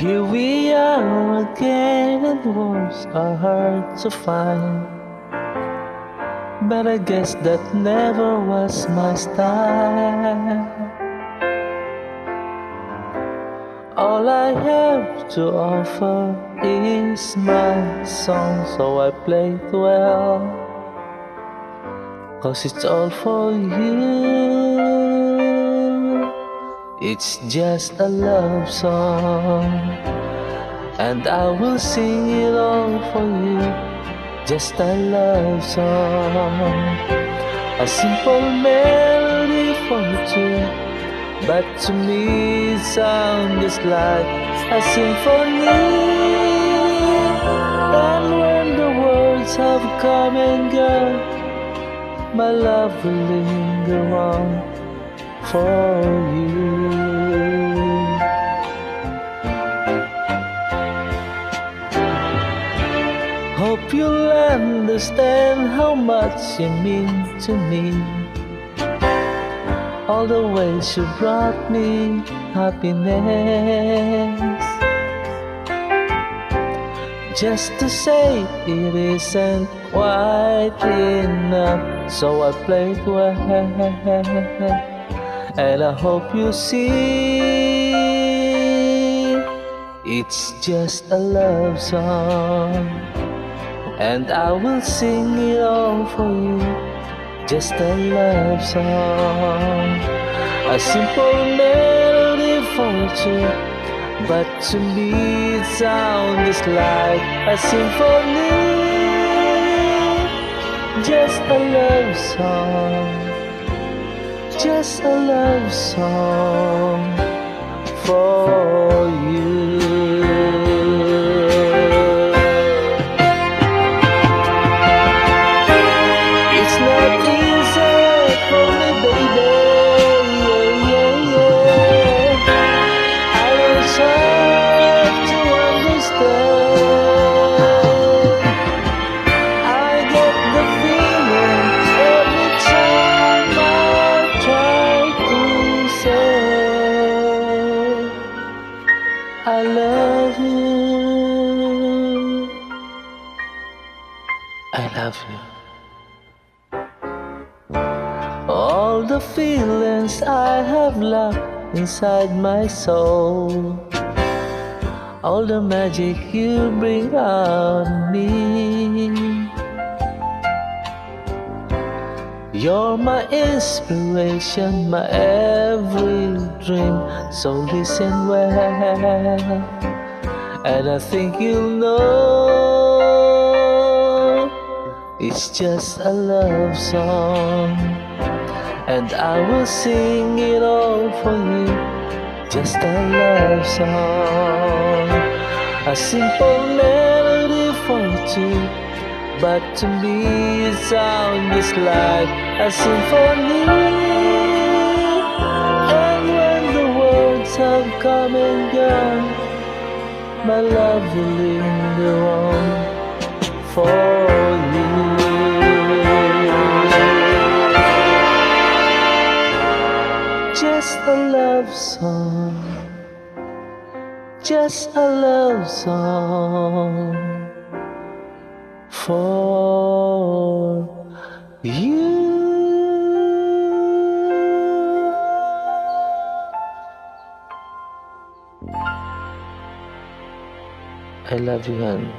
Here we are again, and words are hard to find. But I guess that never was my style. All I have to offer is my song, so I play it well, 'cause it's all for you. It's just a love song, and I will sing it all for you. Just a love song, a simple melody for two, but to me it sounds just like a symphony. And when the words have come and gone, my love will linger on for you. Hope you'll understand how much you mean to me. All the ways you brought me happiness. Just to say it isn't quite enough, so I played well, and I hope you see it's just a love song, and I will sing it all for you. Just a love song, a simple melody for two, but to me it sounds just like a symphony. Just a love song, just a love song for you. It's not easy for me, baby. I will try to understand. I get the feeling every time I try to say I love you. I love you. All the feelings I have locked inside my soul, all the magic you bring out in me. You're my inspiration, my every dream, so listen well, and I think you'll know it's just a love song, and I will sing it all for you. Just a love song, a simple melody for two, but to me it sounds just like a symphony. And when the words have come and gone, my love will linger on for you. Just a love song, just a love song for you. I love you, honey.